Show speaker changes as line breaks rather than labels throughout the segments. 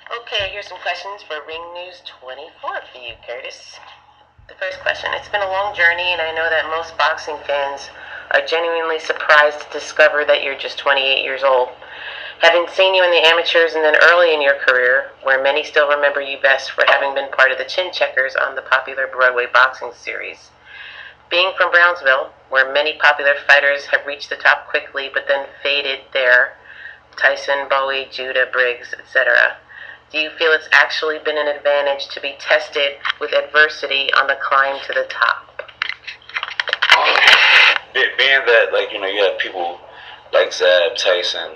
Okay, here's some questions for Ringnews24 for you, Curtis. The first question. It's been a long journey, and I know that most boxing fans are genuinely surprised to discover that you're just 28 years old. Having seen you in the amateurs and then early in your career, where many still remember you best for having been part of the Chin Checkers on the popular Broadway boxing series. Being from Brownsville, where many popular fighters have reached the top quickly but then faded there, Tyson, Bowie, Judah, Briggs, etc., do you feel it's actually been an advantage to be tested with adversity on the climb to the top?
Being that, you have people like Zab, Tyson,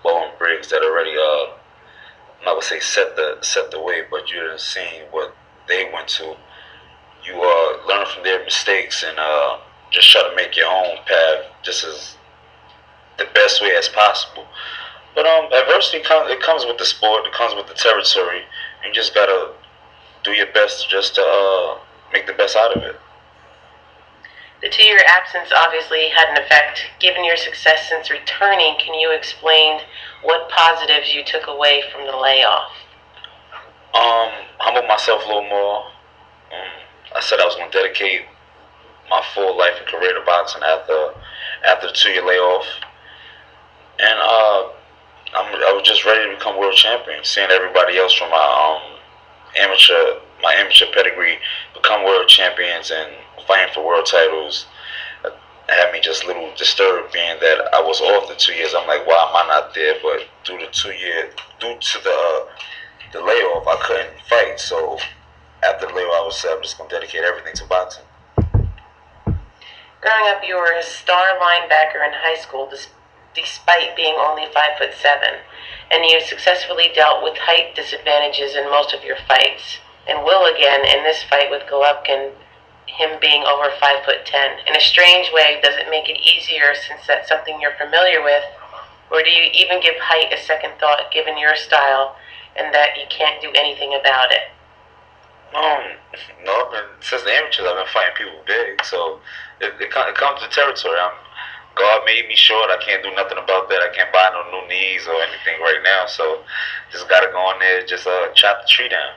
Bowen, Briggs that already, I'm not gonna say set the way, but you done seen what they went to. You learn from their mistakes and just try to make your own path just as the best way as possible. But adversity comes with the sport. It comes with the territory. You just gotta do your best just to make the best out of it.
The 2-year absence obviously had an effect. Given your success since returning, can you explain what positives you took away from the layoff?
Humbled myself a little more. I said I was going to dedicate my full life and career to boxing after the 2-year layoff, and I was just ready to become world champion. Seeing everybody else from my amateur pedigree become world champions and fighting for world titles had me just a little disturbed, being that I was off the 2 years. I'm like, why am I not there? But due to the layoff, I couldn't fight. So after the layoff, I was I'm just gonna dedicate everything to boxing.
Growing up, you were a star linebacker in high school, despite being only 5'7", and you successfully dealt with height disadvantages in most of your fights, and will again in this fight with Golovkin, him being over 5'10". In a strange way, does it make it easier since that's something you're familiar with, or do you even give height a second thought given your style and that you can't do anything about it?
No, since the amateurs, I've been fighting people big, so it comes to territory. God made me short. I can't do nothing about that. I can't buy no new knees or anything right now, so just gotta go in there, just chop the tree down.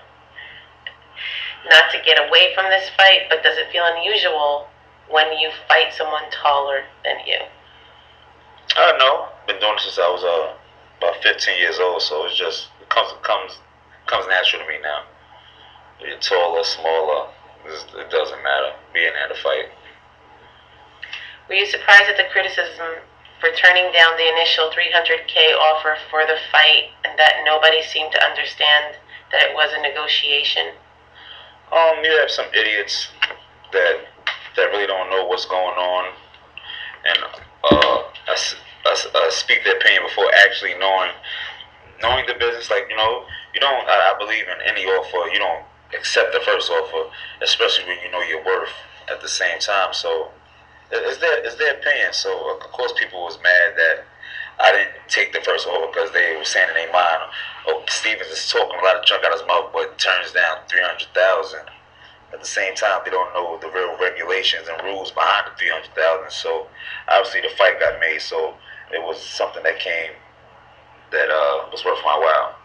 Not to get away from this fight, but does it feel unusual when you fight someone taller than you?
No, been doing this since I was about 15 years old, so it comes natural to me now. You're taller, smaller, it doesn't matter. Being there to fight.
Were you surprised at the criticism for turning down the initial $300K offer for the fight and that nobody seemed to understand that it was a negotiation?
You have some idiots that really don't know what's going on, and speak their opinion before actually knowing the business. Like, you don't. I believe in any offer. You don't accept the first offer, especially when you know your worth at the same time. So it's their opinion. So of course people was mad that I didn't take the first offer because they were saying in their mind, oh, Stevens is talking a lot of junk out of his mouth, but turns down 300,000. At the same time, they don't know the real regulations and rules behind the 300,000. So obviously the fight got made. So it was something that came that was worth my while.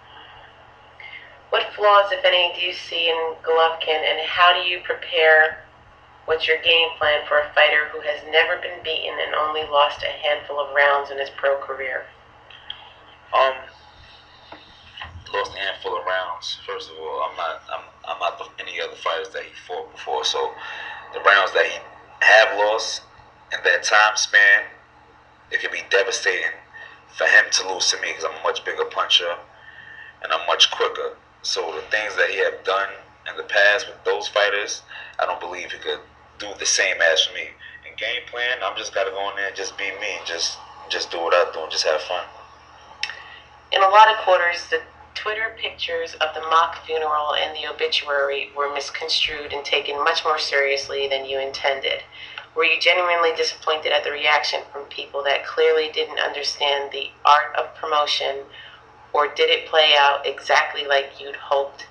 What flaws, if any, do you see in Golovkin, and how do you prepare? What's your game plan for a fighter who has never been beaten and only lost a handful of rounds in his pro career?
Lost a handful of rounds. First of all, I'm not any other fighters that he fought before. So the rounds that he have lost in that time span, it can be devastating for him to lose to me because I'm a much bigger puncher and I'm much quicker. So the things that he have done in the past with those fighters, I don't believe he could do the same as me. In game plan, I'm just gotta go in there and just be me, and just do what I do and just have fun.
In a lot of quarters, the Twitter pictures of the mock funeral and the obituary were misconstrued and taken much more seriously than you intended. Were you genuinely disappointed at the reaction from people that clearly didn't understand the art of promotion, or did it play out exactly like you'd hoped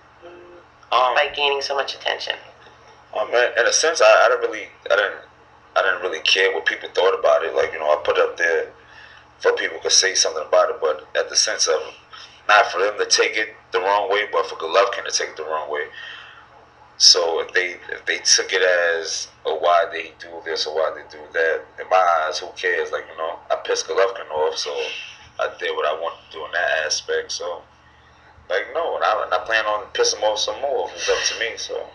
by gaining so much attention?
Man, in a sense, I didn't really care what people thought about it. Like, I put it up there for people to say something about it. But at the sense of not for them to take it the wrong way, but for Golovkin to take it the wrong way. So if they took it as, oh, why they do this or why they do that, in my eyes, who cares? Like, I pissed Golovkin off, so I did what I wanted to do in that aspect. So, like, no, and I plan on pissing him off some more. It's up to me. So,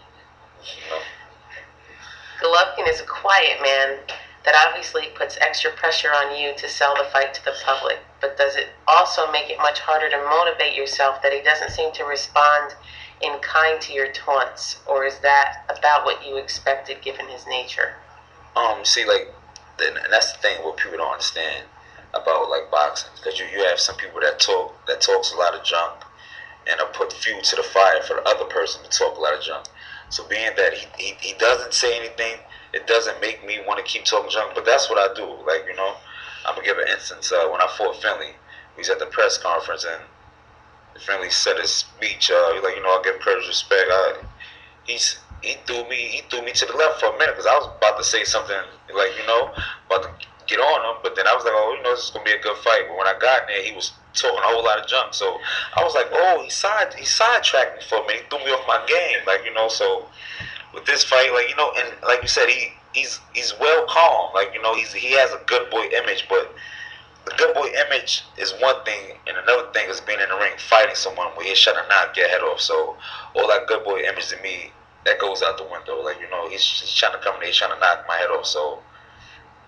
Golovkin is a quiet man that obviously puts extra pressure on you to sell the fight to the public. But does it also make it much harder to motivate yourself that he doesn't seem to respond in kind to your taunts, or is that about what you expected given his nature?
See, like, and that's the thing what people don't understand about, like, boxing, because you have some people that talks a lot of junk and put fuel to the fire for the other person to talk a lot of junk. So being that he doesn't say anything, it doesn't make me want to keep talking junk, but that's what I do. Like, I'm gonna give an instance. When I fought Finley, we was at the press conference, and Finley said his speech. He's like, I give courage, respect. He threw me to the left for a minute because I was about to say something like, about to get on him, but then I was like, oh, this is gonna be a good fight. But when I got in there, he was talking a whole lot of junk. So I was like, oh, he sidetracked me for a minute. He threw me off my game, like, So with this fight, like, and like you said, he's well calm, like, he has a good boy image, but the good boy image is one thing, and another thing is being in the ring fighting someone where he's trying to knock your head off. So all that good boy image to me, that goes out the window. Like, he's trying to come in there, he's trying to knock my head off. So,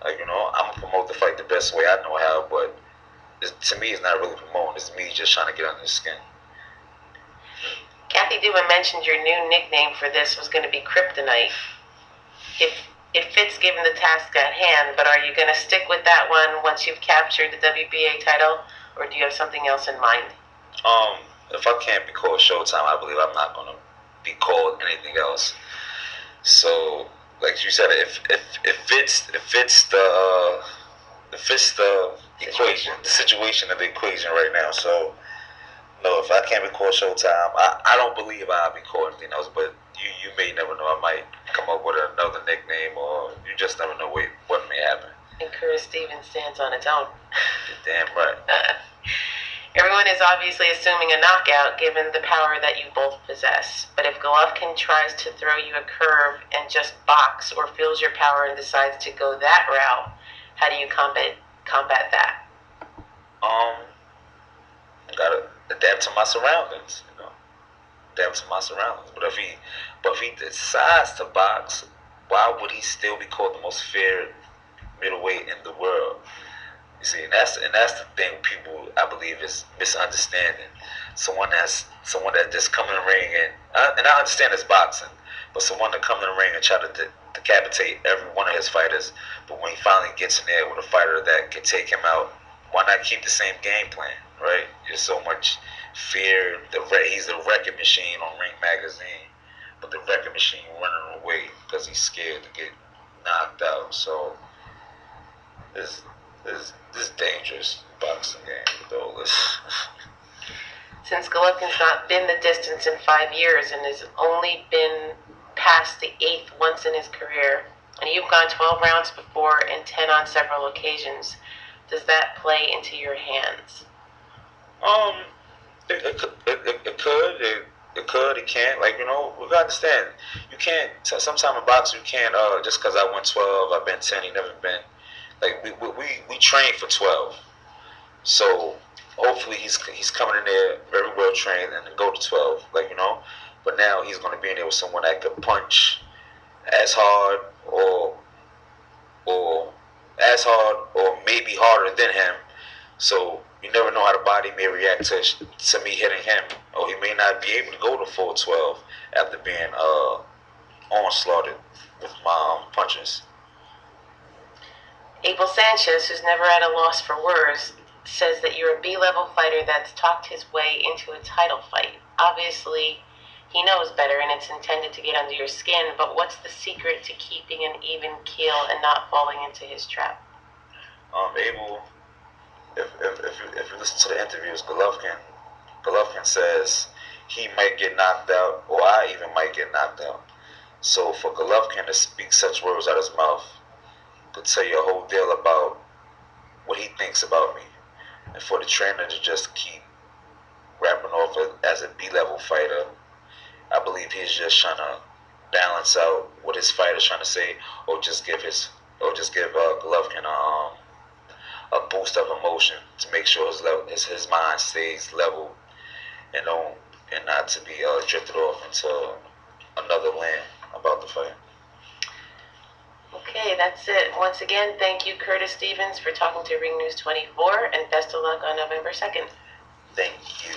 like, I'm gonna promote the fight the best way I know how, but to me, it's not really promoting. It's me just trying to get under the skin.
Kathy Dubin mentioned your new nickname for this was going to be Kryptonite. It fits given the task at hand, but are you going to stick with that one once you've captured the WBA title, or do you have something else in mind?
If I can't be called Showtime, I believe I'm not going to be called anything else. So, like you said, if fits the equation, the situation of the equation right now. So, no, if I can't be called Showtime, I don't believe I'll be called anything else, but you may never know. I might come up with another nickname, or you just never know what may happen.
And Curtis Stevens stands on its own.
You're damn right.
Everyone is obviously assuming a knockout given the power that you both possess. But if Golovkin tries to throw you a curve and just box, or feels your power and decides to go that route, how do you combat that?
I gotta adapt to my surroundings, adapt to my surroundings. But if he decides to box, why would he still be called the most feared middleweight in the world? You see, and that's the thing people, I believe, is misunderstanding. Someone that just come in the ring and I understand it's boxing, but someone to come in the ring and try to decapitate every one of his fighters, but when he finally gets in there with a fighter that can take him out, why not keep the same game plan, right? There's so much fear. He's the wrecking machine on Ring Magazine, but the wrecking machine running away because he's scared to get knocked out. So this dangerous boxing game with all this.
Since Golovkin's not been the distance in 5 years and has only been past the 8th once in his career, and you've gone 12 rounds before and 10 on several occasions, does that play into your hands?
It could, it can't. Like, we gotta understand. You can't, sometime in boxing, you can't, just because I went 12, I've been 10, he never been. Like, we train for 12. So, hopefully he's coming in there very well trained and then go to 12, like, But now he's going to be in there with someone that could punch as hard or maybe harder than him. So you never know how the body may react to me hitting him, or he may not be able to go to 412 after being onslaughted with my punches.
Abel Sanchez, who's never at a loss for words, says that you're a B-level fighter that's talked his way into a title fight. Obviously, he knows better and it's intended to get under your skin, but what's the secret to keeping an even keel and not falling into his trap?
Abel, if you listen to the interviews, Golovkin says he might get knocked out, or I even might get knocked out. So for Golovkin to speak such words out of his mouth could tell you a whole deal about what he thinks about me. And for the trainer to just keep is just trying to balance out what his fighter's trying to say, or just give Golovkin a boost of emotion to make sure his mind stays level and not to be drifted off into another land about the fight.
Okay, that's it. Once again, thank you, Curtis Stevens, for talking to Ring News 24, and best of luck on November 2nd.
Thank you.